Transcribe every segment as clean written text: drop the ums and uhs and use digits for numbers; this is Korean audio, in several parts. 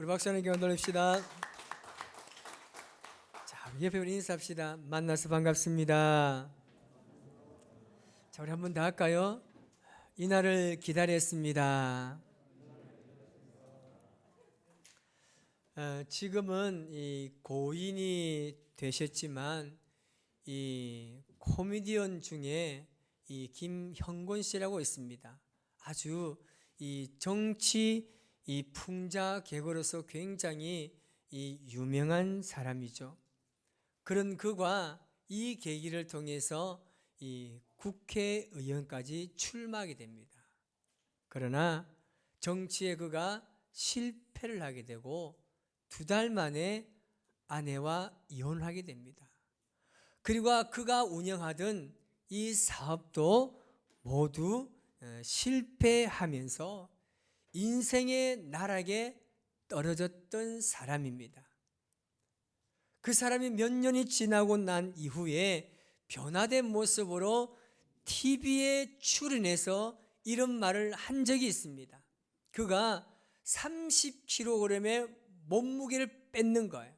우리 박수 하나님께 영광 돌립시다. 자, 우리 옆에 우리 인사합시다. 만나서 반갑습니다. 자, 우리 한 번 더 할까요? 이날을 기다렸습니다. 지금은 이 고인이 되셨지만 이 코미디언 중에 이 김형곤 씨라고 있습니다. 아주 이 정치 이 풍자 개그로서 굉장히 이 유명한 사람이죠. 그런 그가 이 계기를 통해서 이 국회의원까지 출마하게 됩니다. 그러나 정치에 그가 실패를 하게 되고 2달 만에 아내와 이혼하게 됩니다. 그리고 그가 운영하던 이 사업도 모두 실패하면서 인생의 나락에 떨어졌던 사람입니다. 그 사람이 몇 년이 지나고 난 이후에 변화된 모습으로 TV에 출연해서 이런 말을 한 적이 있습니다. 그가 30kg의 몸무게를 뺐는 거예요.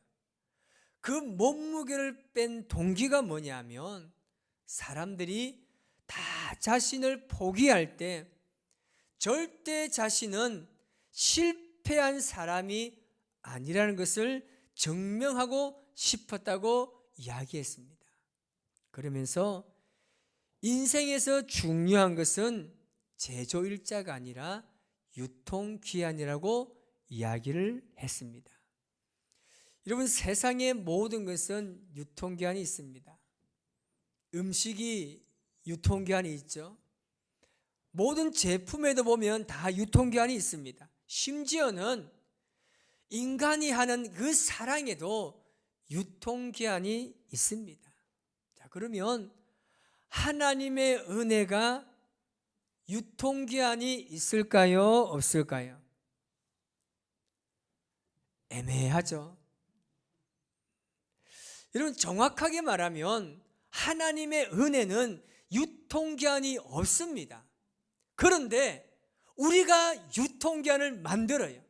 그 몸무게를 뺀 동기가 뭐냐면 사람들이 다 자신을 포기할 때 절대 자신은 실패한 사람이 아니라는 것을 증명하고 싶었다고 이야기했습니다. 그러면서 인생에서 중요한 것은 제조일자가 아니라 유통기한이라고 이야기를 했습니다. 여러분, 세상의 모든 것은 유통기한이 있습니다. 음식이 유통기한이 있죠. 모든 제품에도 보면 다 유통기한이 있습니다. 심지어는 인간이 하는 그 사랑에도 유통기한이 있습니다. 자, 그러면 하나님의 은혜가 유통기한이 있을까요? 없을까요? 애매하죠. 여러분, 정확하게 말하면 하나님의 은혜는 유통기한이 없습니다. 그런데 우리가 유통기한을 만들어요.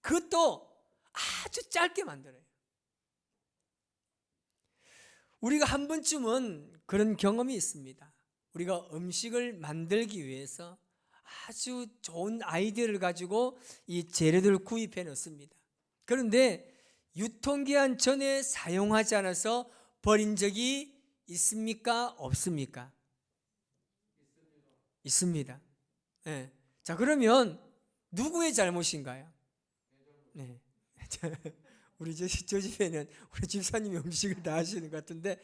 그것도 아주 짧게 만들어요. 우리가 한 번쯤은 그런 경험이 있습니다. 우리가 음식을 만들기 위해서 아주 좋은 아이디어를 가지고 이 재료들을 구입해 놓습니다. 그런데 유통기한 전에 사용하지 않아서 버린 적이 있습니까? 없습니까? 있습니다. 네. 자, 그러면 누구의 잘못인가요? 네. 우리 저 집에는 우리 집사님이 음식을 다 하시는 것 같은데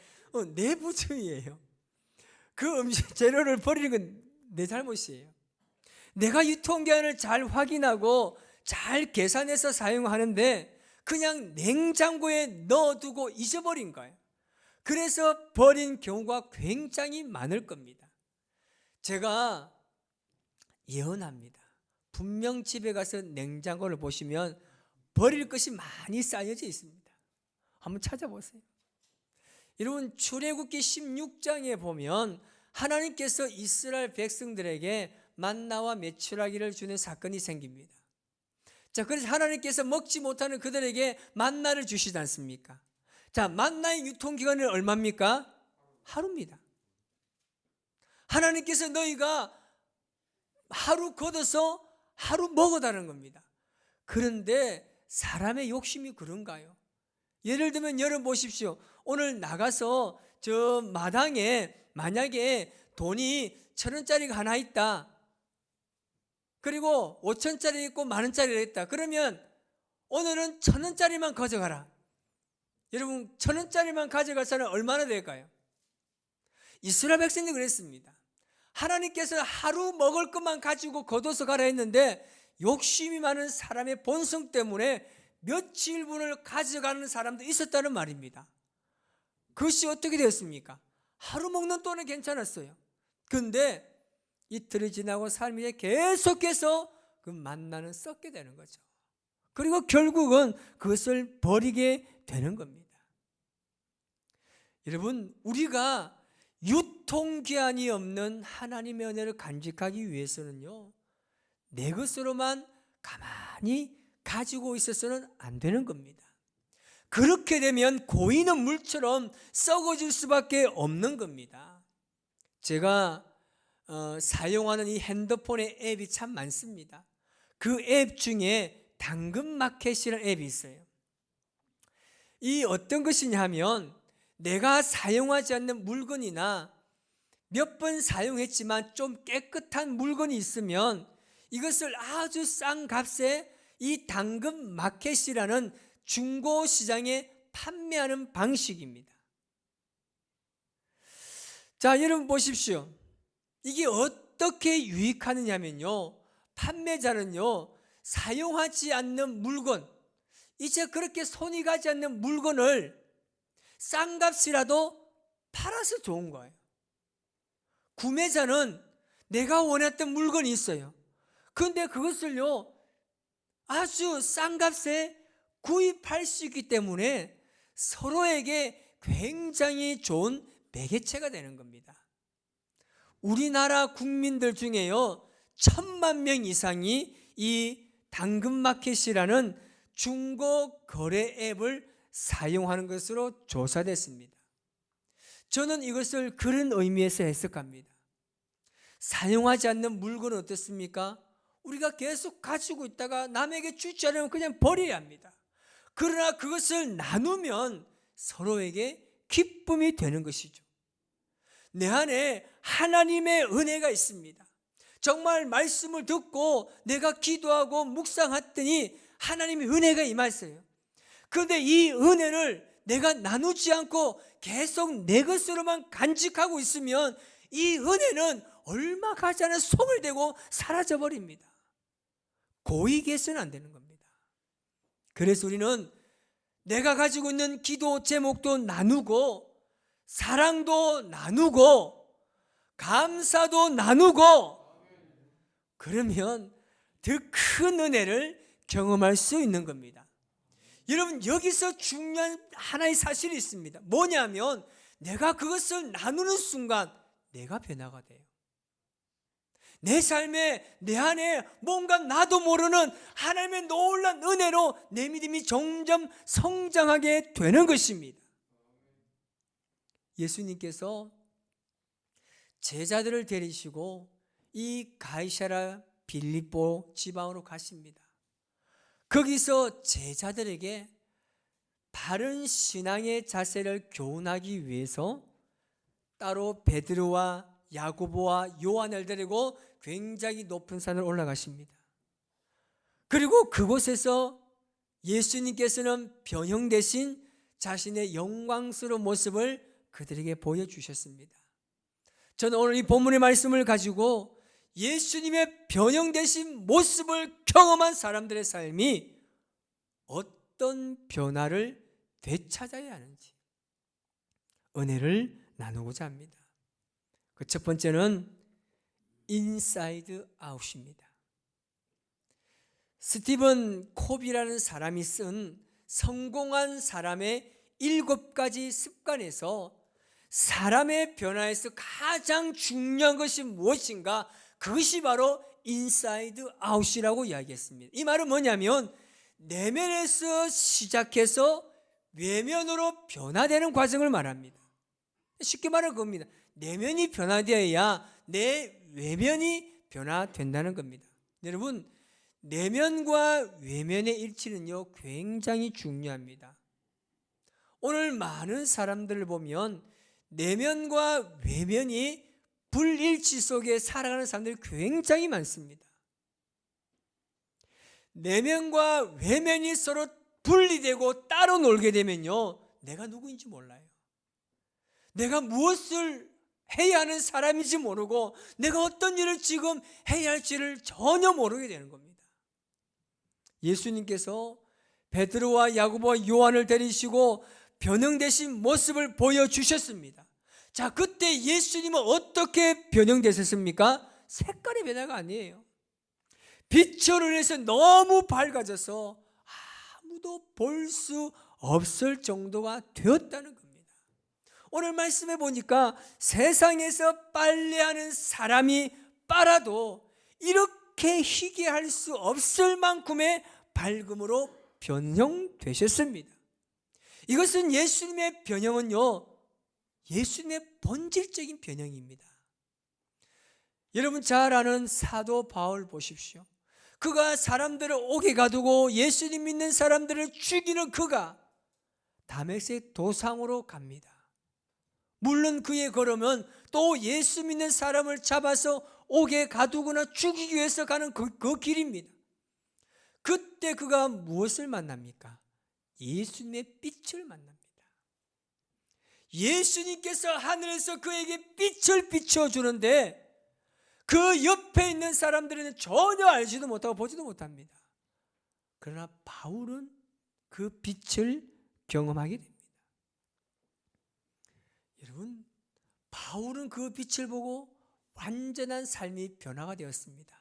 내부주의예요. 그 음식 재료를 버리는 건 내 잘못이에요. 내가 유통기한을 잘 확인하고 잘 계산해서 사용하는데 그냥 냉장고에 넣어두고 잊어버린 거예요. 그래서 버린 경우가 굉장히 많을 겁니다. 제가 예언합니다. 분명 집에 가서 냉장고를 보시면 버릴 것이 많이 쌓여져 있습니다. 한번 찾아보세요. 여러분, 출애굽기 16장에 보면 하나님께서 이스라엘 백성들에게 만나와 메추라기를 주는 사건이 생깁니다. 자, 그래서 하나님께서 먹지 못하는 그들에게 만나를 주시지 않습니까? 자, 만나의 유통기간은 얼마입니까? 하루입니다. 하나님께서 너희가 하루 걷어서 하루 먹어다는 겁니다. 그런데 사람의 욕심이 그런가요? 예를 들면 여러분 보십시오. 오늘 나가서 저 마당에 만약에 돈이 1,000원짜리가 하나 있다. 그리고 5,000원짜리 있고 10,000원짜리가 있다. 그러면 오늘은 1,000원짜리만 가져가라. 여러분, 1,000원짜리만 가져가서는 얼마나 될까요? 이스라엘 백성들이 그랬습니다. 하나님께서 하루 먹을 것만 가지고 걷어서 가라 했는데 욕심이 많은 사람의 본성 때문에 며칠분을 가져가는 사람도 있었다는 말입니다. 그것이 어떻게 되었습니까? 하루 먹는 돈은 괜찮았어요. 그런데 이틀이 지나고 삶이 계속해서 그 만나는 썩게 되는 거죠. 그리고 결국은 그것을 버리게 되는 겁니다. 여러분, 우리가 유통기한이 없는 하나님의 은혜를 간직하기 위해서는요, 내 것으로만 가만히 가지고 있어서는 안 되는 겁니다. 그렇게 되면 고이는 물처럼 썩어질 수밖에 없는 겁니다. 제가 사용하는 이 핸드폰의 앱이 참 많습니다. 그 앱 중에 당근마켓이라는 앱이 있어요. 이 어떤 것이냐 하면 내가 사용하지 않는 물건이나 몇 번 사용했지만 좀 깨끗한 물건이 있으면 이것을 아주 싼 값에 이 당근마켓이라는 중고시장에 판매하는 방식입니다. 자, 여러분 보십시오. 이게 어떻게 유익하느냐면요, 판매자는요 사용하지 않는 물건, 이제 그렇게 손이 가지 않는 물건을 싼 값이라도 팔아서 좋은 거예요. 구매자는 내가 원했던 물건이 있어요. 그런데 그것을요 아주 싼 값에 구입할 수 있기 때문에 서로에게 굉장히 좋은 매개체가 되는 겁니다. 우리나라 국민들 중에요 1,000만 명 이상이 이 당근마켓이라는 중고 거래 앱을 사용하는 것으로 조사됐습니다. 저는 이것을 그런 의미에서 해석합니다. 사용하지 않는 물건은 어떻습니까? 우리가 계속 가지고 있다가 남에게 주지 않으면 그냥 버려야 합니다. 그러나 그것을 나누면 서로에게 기쁨이 되는 것이죠. 내 안에 하나님의 은혜가 있습니다. 정말 말씀을 듣고 내가 기도하고 묵상했더니 하나님의 은혜가 임했어요. 그런데 이 은혜를 내가 나누지 않고 계속 내 것으로만 간직하고 있으면 이 은혜는 얼마 가지 않은 소멸되고 사라져버립니다. 고익해서는 안 되는 겁니다. 그래서 우리는 내가 가지고 있는 기도 제목도 나누고 사랑도 나누고 감사도 나누고, 그러면 더 큰 은혜를 경험할 수 있는 겁니다. 여러분, 여기서 중요한 하나의 사실이 있습니다. 뭐냐면 내가 그것을 나누는 순간 내가 변화가 돼요. 내 삶에 내 안에 뭔가 나도 모르는 하나님의 놀라운 은혜로 내 믿음이 점점 성장하게 되는 것입니다. 예수님께서 제자들을 데리시고 이 가이사랴 빌립보 지방으로 가십니다. 거기서 제자들에게 바른 신앙의 자세를 교훈하기 위해서 따로 베드로와 야고보와 요한을 데리고 굉장히 높은 산을 올라가십니다. 그리고 그곳에서 예수님께서는 변형되신 자신의 영광스러운 모습을 그들에게 보여주셨습니다. 저는 오늘 이 본문의 말씀을 가지고 예수님의 변형되신 모습을 경험한 사람들의 삶이 어떤 변화를 되찾아야 하는지 은혜를 나누고자 합니다. 그 첫 번째는 인사이드 아웃입니다. 스티븐 콥이라는 사람이 쓴 성공한 사람의 7가지 습관에서 사람의 변화에서 가장 중요한 것이 무엇인가? 그것이 바로 인사이드 아웃이라고 이야기했습니다. 이 말은 뭐냐면 내면에서 시작해서 외면으로 변화되는 과정을 말합니다. 쉽게 말하면 그겁니다. 내면이 변화되어야 내 외면이 변화된다는 겁니다. 여러분, 내면과 외면의 일치는요 굉장히 중요합니다. 오늘 많은 사람들을 보면 내면과 외면이 불일치 속에 살아가는 사람들이 굉장히 많습니다. 내면과 외면이 서로 분리되고 따로 놀게 되면요 내가 누구인지 몰라요. 내가 무엇을 해야 하는 사람인지 모르고 내가 어떤 일을 지금 해야 할지를 전혀 모르게 되는 겁니다. 예수님께서 베드로와 야고보와 요한을 데리시고 변형되신 모습을 보여주셨습니다. 자, 그때 예수님은 어떻게 변형되셨습니까? 색깔의 변화가 아니에요. 빛으로 인해서 너무 밝아져서 아무도 볼 수 없을 정도가 되었다는 겁니다. 오늘 말씀해 보니까 세상에서 빨래하는 사람이 빨아도 이렇게 희게 할 수 없을 만큼의 밝음으로 변형되셨습니다. 이것은 예수님의 변형은요, 예수님의 본질적인 변형입니다. 여러분 잘 아는 사도 바울 보십시오. 그가 사람들을 옥에 가두고 예수님 믿는 사람들을 죽이는 그가 다메섹 도상으로 갑니다. 물론 그의 걸음은 또 예수 믿는 사람을 잡아서 옥에 가두거나 죽이기 위해서 가는 그 길입니다. 그때 그가 무엇을 만납니까? 예수님의 빛을 만납니다. 예수님께서 하늘에서 그에게 빛을 비춰주는데 그 옆에 있는 사람들은 전혀 알지도 못하고 보지도 못합니다. 그러나 바울은 그 빛을 경험하게 됩니다. 여러분, 바울은 그 빛을 보고 완전한 삶이 변화가 되었습니다.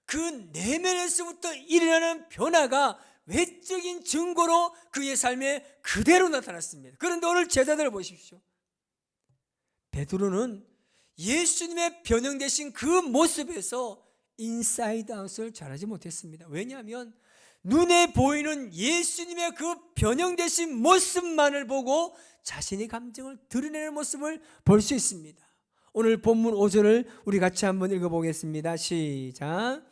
그 내면에서부터 일어나는 변화가 외적인 증거로 그의 삶에 그대로 나타났습니다. 그런데 오늘 제자들을 보십시오. 베드로는 예수님의 변형되신 그 모습에서 인사이드 아웃을 잘하지 못했습니다. 왜냐하면 눈에 보이는 예수님의 그 변형되신 모습만을 보고 자신의 감정을 드러내는 모습을 볼 수 있습니다. 오늘 본문 5절을 우리 같이 한번 읽어보겠습니다. 시작.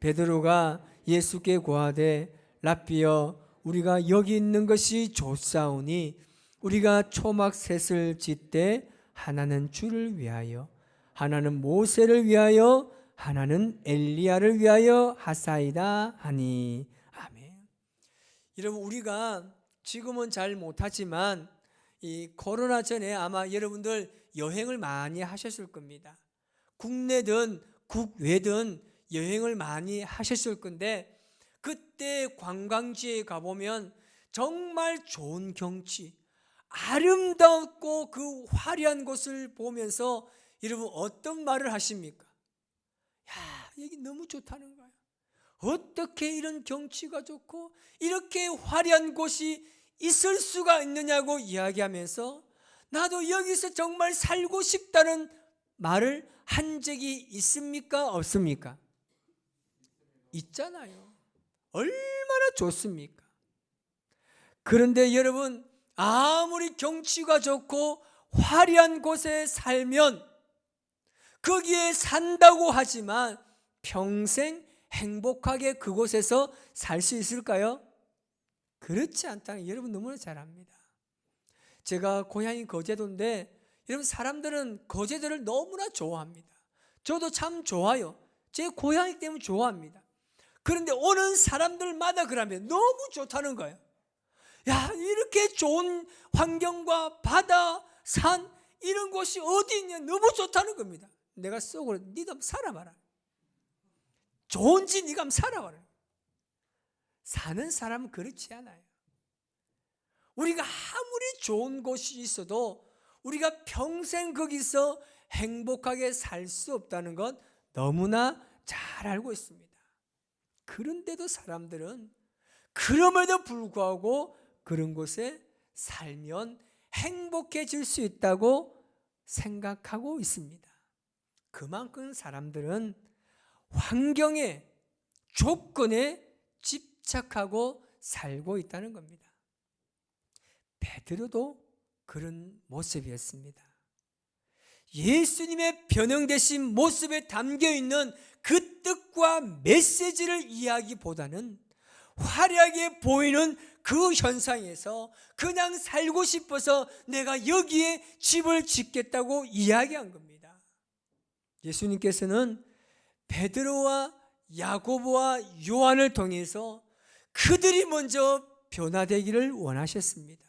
베드로가 예수께 고하되 랍비여, 우리가 여기 있는 것이 좋사오니 우리가 초막 셋을 짓되 하나는 주를 위하여, 하나는 모세를 위하여, 하나는 엘리야를 위하여 하사이다 하니. 아멘. 여러분, 우리가 지금은 잘 못하지만 이 코로나 전에 아마 여러분들 여행을 많이 하셨을 겁니다. 국내든 국외든 여행을 많이 하셨을 건데, 그때 관광지에 가보면 정말 좋은 경치, 아름답고 그 화려한 곳을 보면서 여러분 어떤 말을 하십니까? 야, 여기 너무 좋다는 거야. 어떻게 이런 경치가 좋고 이렇게 화려한 곳이 있을 수가 있느냐고 이야기하면서 나도 여기서 정말 살고 싶다는 말을 한 적이 있습니까? 없습니까? 있잖아요. 얼마나 좋습니까? 그런데 여러분, 아무리 경치가 좋고 화려한 곳에 살면 거기에 산다고 하지만 평생 행복하게 그곳에서 살 수 있을까요? 그렇지 않다는 여러분 너무나 잘 압니다. 제가 고향이 거제도인데 여러분, 사람들은 거제도를 너무나 좋아합니다. 저도 참 좋아요. 제 고향이기 때문에 좋아합니다. 그런데 오는 사람들마다 그러면 너무 좋다는 거예요. 야, 이렇게 좋은 환경과 바다, 산 이런 곳이 어디 있냐, 너무 좋다는 겁니다. 내가 속으로 네가 한번 살아봐라. 좋은지 네가 한번 살아봐라. 사는 사람은 그렇지 않아요. 우리가 아무리 좋은 곳이 있어도 우리가 평생 거기서 행복하게 살 수 없다는 건 너무나 잘 알고 있습니다. 그런데도 사람들은 그럼에도 불구하고 그런 곳에 살면 행복해질 수 있다고 생각하고 있습니다. 그만큼 사람들은 환경에, 조건에 집착하고 살고 있다는 겁니다. 베드로도 그런 모습이었습니다. 예수님의 변형되신 모습에 담겨있는 그 뜻과 메시지를 이야기보다는 화려하게 보이는 그 현상에서 그냥 살고 싶어서 내가 여기에 집을 짓겠다고 이야기한 겁니다. 예수님께서는 베드로와 야고보와 요한을 통해서 그들이 먼저 변화되기를 원하셨습니다.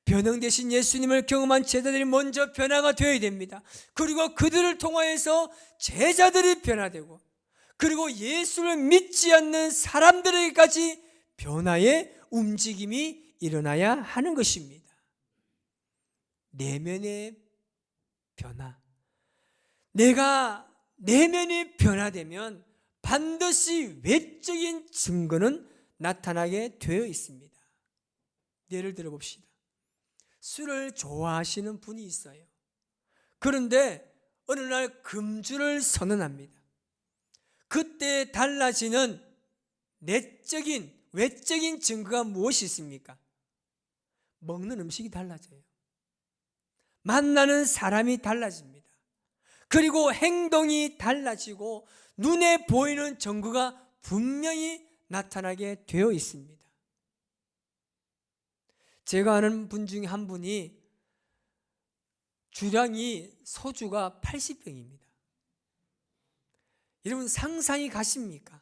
변형되신 예수님을 경험한 제자들이 먼저 변화가 되어야 됩니다. 그리고 그들을 통하여서 제자들이 변화되고, 그리고 예수를 믿지 않는 사람들에게까지 변화의 움직임이 일어나야 하는 것입니다. 내면의 변화. 내가 내면이 변화되면 반드시 외적인 증거는 나타나게 되어 있습니다. 예를 들어 봅시다. 술을 좋아하시는 분이 있어요. 그런데 어느 날 금주를 선언합니다. 그때 달라지는 내적인, 외적인 증거가 무엇이 있습니까? 먹는 음식이 달라져요. 만나는 사람이 달라집니다. 그리고 행동이 달라지고 눈에 보이는 증거가 분명히 나타나게 되어 있습니다. 제가 아는 분 중에 한 분이 주량이 소주가 80병입니다. 여러분 상상이 가십니까?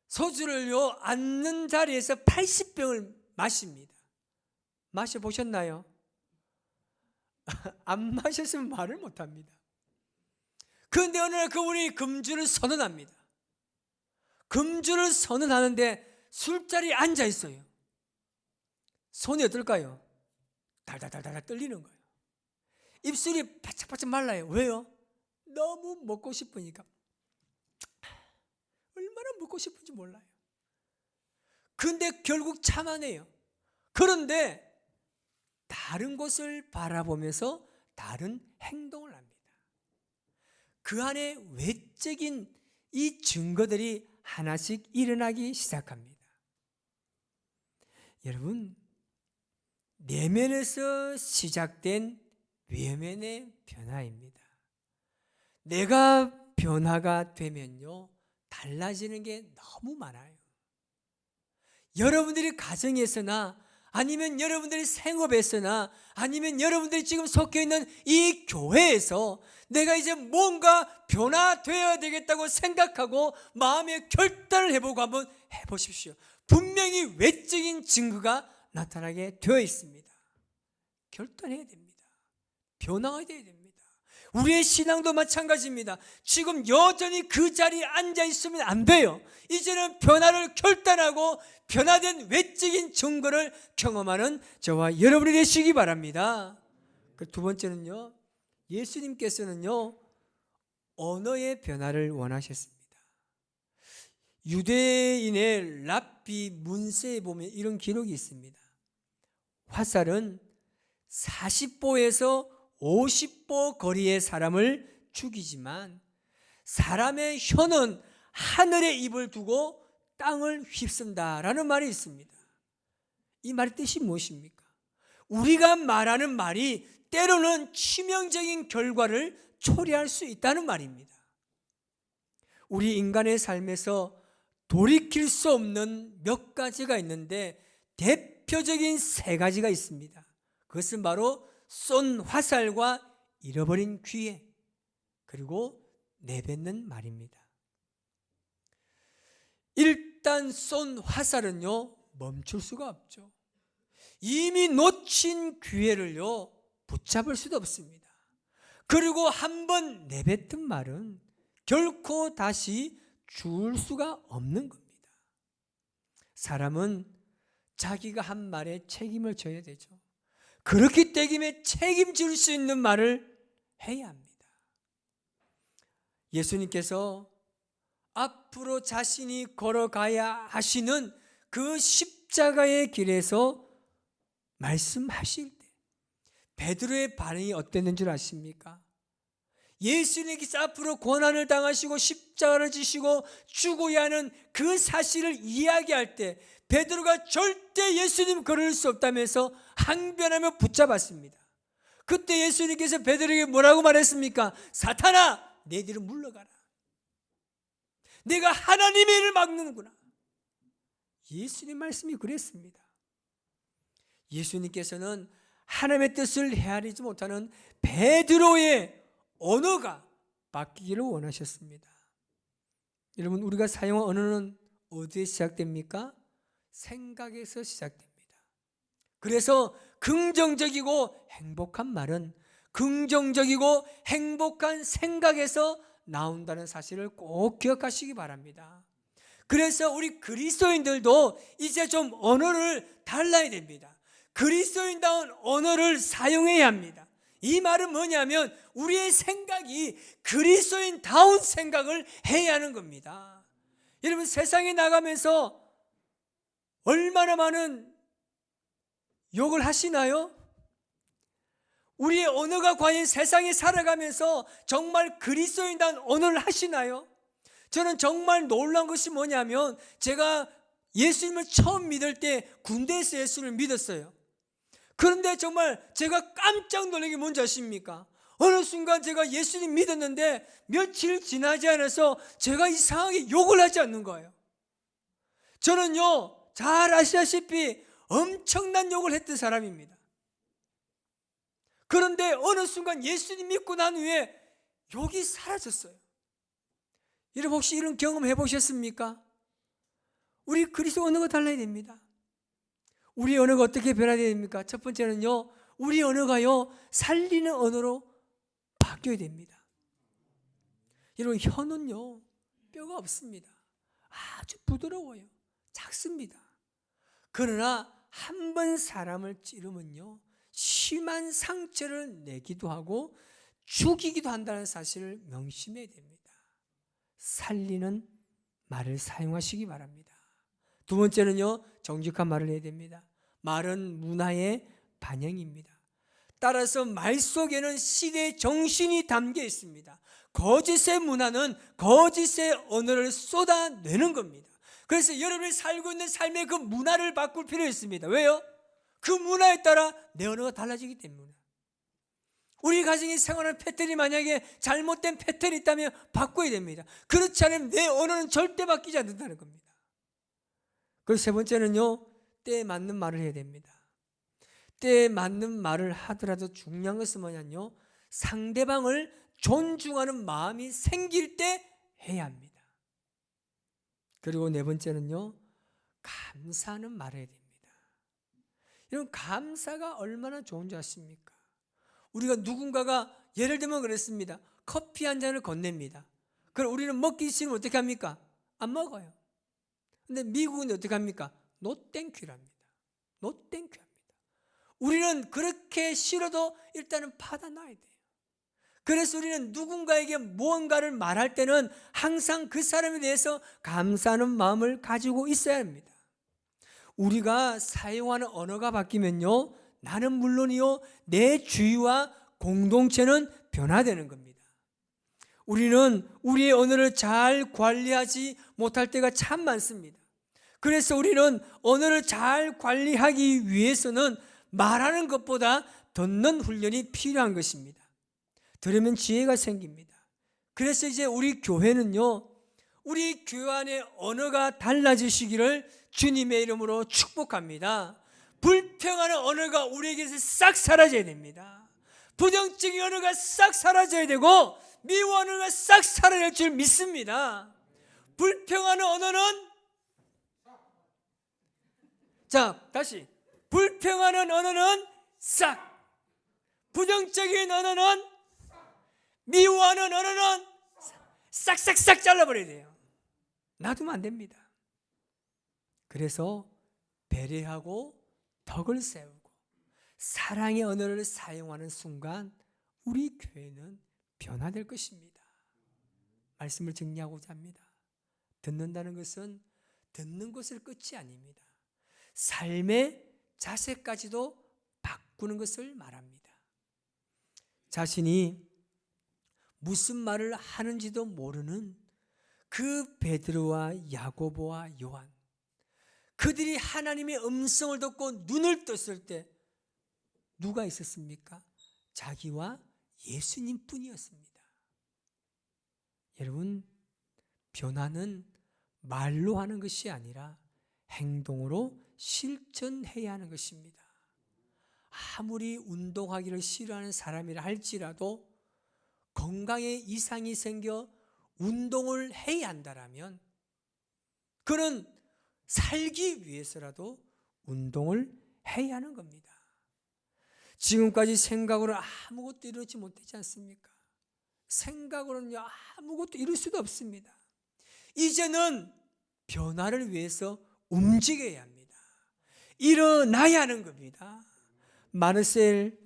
소주를요 앉는 자리에서 80병을 마십니다. 마셔보셨나요? 안 마셨으면 말을 못합니다. 그런데 어느 날 그분이 금주를 선언합니다. 금주를 선언하는데 술자리에 앉아 있어요. 손이 어떨까요? 달달달달 떨리는 거예요. 입술이 바짝바짝 말라요. 왜요? 너무 먹고 싶으니까. 얼마나 먹고 싶은지 몰라요. 그런데 결국 참아내요. 그런데 다른 곳을 바라보면서 다른 행동을 합니다. 그 안에 외적인 이 증거들이 하나씩 일어나기 시작합니다. 여러분, 내면에서 시작된 외면의 변화입니다. 내가 변화가 되면요 달라지는 게 너무 많아요. 여러분들이 가정에서나 아니면 여러분들이 생업에서나 아니면 여러분들이 지금 속해 있는 이 교회에서 내가 이제 뭔가 변화되어야 되겠다고 생각하고 마음의 결단을 해보고 한번 해보십시오. 분명히 외적인 증거가 나타나게 되어 있습니다. 결단해야 됩니다. 변화가 되어야 됩니다. 우리의 신앙도 마찬가지입니다. 지금 여전히 그 자리에 앉아 있으면 안 돼요. 이제는 변화를 결단하고 변화된 외적인 증거를 경험하는 저와 여러분이 되시기 바랍니다. 두 번째는요, 예수님께서는요 언어의 변화를 원하셨습니다. 유대인의 랍비 문서에 보면 이런 기록이 있습니다. 화살은 40보에서 50보 거리의 사람을 죽이지만 사람의 혀는 하늘에 입을 두고 땅을 휩쓴다라는 말이 있습니다. 이 말의 뜻이 무엇입니까? 우리가 말하는 말이 때로는 치명적인 결과를 초래할 수 있다는 말입니다. 우리 인간의 삶에서 돌이킬 수 없는 몇 가지가 있는데 대표적인 세 가지가 있습니다. 그것은 바로 쏜 화살과 잃어버린 기회, 그리고 내뱉는 말입니다. 일단 쏜 화살은요 멈출 수가 없죠. 이미 놓친 기회를요 붙잡을 수도 없습니다. 그리고 한번 내뱉은 말은 결코 다시 줄 수가 없는 겁니다. 사람은 자기가 한 말에 책임을 져야 되죠. 그렇기 때문에 책임질 수 있는 말을 해야 합니다. 예수님께서 앞으로 자신이 걸어가야 하시는 그 십자가의 길에서 말씀하실 때 베드로의 반응이 어땠는 줄 아십니까? 예수님께서 앞으로 고난을 당하시고 십자가를 지시고 죽어야 하는 그 사실을 이야기할 때 베드로가 절대 예수님 걸을 수 없다면서 항변하며 붙잡았습니다. 그때 예수님께서 베드로에게 뭐라고 말했습니까? 사탄아, 내 뒤로 물러가라. 내가 하나님의 일을 막는구나. 예수님 말씀이 그랬습니다. 예수님께서는 하나님의 뜻을 헤아리지 못하는 베드로의 언어가 바뀌기를 원하셨습니다. 여러분, 우리가 사용한 언어는 어디에 시작됩니까? 생각에서 시작됩니다. 그래서 긍정적이고 행복한 말은 긍정적이고 행복한 생각에서 나온다는 사실을 꼭 기억하시기 바랍니다. 그래서 우리 그리스도인들도 이제 좀 언어를 달라야 됩니다. 그리스도인다운 언어를 사용해야 합니다. 이 말은 뭐냐면 우리의 생각이 그리스도인다운 생각을 해야 하는 겁니다. 여러분, 세상에 나가면서 얼마나 많은 욕을 하시나요? 우리의 언어가 과연 세상에 살아가면서 정말 그리스도인다운 언어를 하시나요? 저는 정말 놀란 것이 뭐냐면 제가 예수님을 처음 믿을 때 군대에서 예수님을 믿었어요. 그런데 정말 제가 깜짝 놀란 게 뭔지 아십니까? 어느 순간 제가 예수님 믿었는데 며칠 지나지 않아서 제가 이상하게 욕을 하지 않는 거예요. 저는요, 잘 아시다시피 엄청난 욕을 했던 사람입니다. 그런데 어느 순간 예수님 믿고 난 후에 욕이 사라졌어요. 여러분 혹시 이런 경험 해보셨습니까? 우리 그리스도 언어가 달라야 됩니다. 우리 언어가 어떻게 변화해야 됩니까? 첫 번째는요, 우리 언어가요, 살리는 언어로 바뀌어야 됩니다. 여러분, 혀는요, 뼈가 없습니다. 아주 부드러워요. 작습니다. 그러나 한 번 사람을 찌르면요, 심한 상처를 내기도 하고 죽이기도 한다는 사실을 명심해야 됩니다. 살리는 말을 사용하시기 바랍니다. 두 번째는요, 정직한 말을 해야 됩니다. 말은 문화의 반영입니다. 따라서 말 속에는 시대의 정신이 담겨 있습니다. 거짓의 문화는 거짓의 언어를 쏟아내는 겁니다. 그래서 여러분이 살고 있는 삶의 그 문화를 바꿀 필요가 있습니다. 왜요? 그 문화에 따라 내 언어가 달라지기 때문에. 우리 가정이 생활하는 패턴이 만약에 잘못된 패턴이 있다면 바꿔야 됩니다. 그렇지 않으면 내 언어는 절대 바뀌지 않는다는 겁니다. 그리고 세 번째는요, 때에 맞는 말을 해야 됩니다. 때에 맞는 말을 하더라도 중요한 것은 뭐냐면요, 상대방을 존중하는 마음이 생길 때 해야 합니다. 그리고 네 번째는요, 감사하는 말을 해야 됩니다. 여러분, 감사가 얼마나 좋은지 아십니까? 우리가 누군가가 예를 들면 그랬습니다. 커피 한 잔을 건넵니다. 그럼 우리는 먹기 싫으면 어떻게 합니까? 안 먹어요. 근데 미국은 어떻게 합니까? No 땡큐랍니다. No 땡큐 합니다. 우리는 그렇게 싫어도 일단은 받아놔야 돼요. 그래서 우리는 누군가에게 무언가를 말할 때는 항상 그 사람에 대해서 감사하는 마음을 가지고 있어야 합니다. 우리가 사용하는 언어가 바뀌면요, 나는 물론이요, 내 주위와 공동체는 변화되는 겁니다. 우리는 우리의 언어를 잘 관리하지 못할 때가 참 많습니다. 그래서 우리는 언어를 잘 관리하기 위해서는 말하는 것보다 듣는 훈련이 필요한 것입니다. 들으면 지혜가 생깁니다. 그래서 이제 우리 교회는요, 우리 교회 안에 언어가 달라지시기를 주님의 이름으로 축복합니다. 불평하는 언어가 우리에게서 싹 사라져야 됩니다. 부정적인 언어가 싹 사라져야 되고 미워 언어가 싹 사라질 줄 믿습니다. 불평하는 언어는, 자, 다시, 불평하는 언어는 싹, 부정적인 언어는, 미워하는 언어는 싹싹싹 잘라버려야 돼요. 놔두면 안 됩니다. 그래서 배려하고 덕을 세우고 사랑의 언어를 사용하는 순간 우리 교회는 변화될 것입니다. 말씀을 정리하고자 합니다. 듣는다는 것은 듣는 것을 끝이 아닙니다. 삶의 자세까지도 바꾸는 것을 말합니다. 자신이 무슨 말을 하는지도 모르는 그 베드로와 야고보와 요한, 그들이 하나님의 음성을 듣고 눈을 떴을 때 누가 있었습니까? 자기와 예수님 뿐이었습니다. 여러분, 변화는 말로 하는 것이 아니라 행동으로 실천해야 하는 것입니다. 아무리 운동하기를 싫어하는 사람이라 할지라도 건강에 이상이 생겨 운동을 해야 한다면 그는 살기 위해서라도 운동을 해야 하는 겁니다. 지금까지 생각으로 아무것도 이루지 못했지 않습니까? 생각으로는 아무것도 이룰 수도 없습니다. 이제는 변화를 위해서 움직여야 합니다. 일어나야 하는 겁니다. 마르셀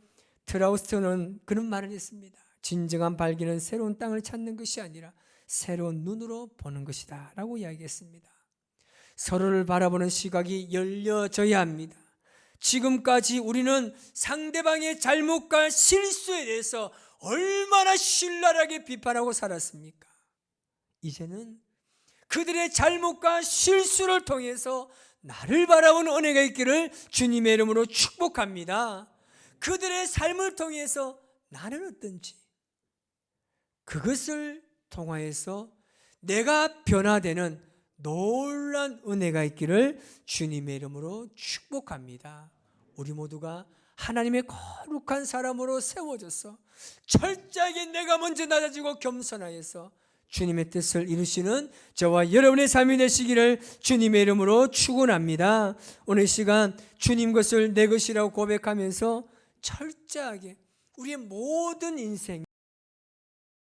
트라우스트는 그런 말을 했습니다. 진정한 발견은 새로운 땅을 찾는 것이 아니라 새로운 눈으로 보는 것이다 라고 이야기했습니다. 서로를 바라보는 시각이 열려져야 합니다. 지금까지 우리는 상대방의 잘못과 실수에 대해서 얼마나 신랄하게 비판하고 살았습니까? 이제는 그들의 잘못과 실수를 통해서 나를 바라보는 은혜가 있기를 주님의 이름으로 축복합니다. 그들의 삶을 통해서 나는 어떤지 그것을 통하여서 내가 변화되는 놀라운 은혜가 있기를 주님의 이름으로 축복합니다. 우리 모두가 하나님의 거룩한 사람으로 세워져서 철저하게 내가 먼저 낮아지고 겸손하여서 주님의 뜻을 이루시는 저와 여러분의 삶이 되시기를 주님의 이름으로 축원합니다. 오늘 시간 주님 것을 내 것이라고 고백하면서 철저하게 우리의 모든 인생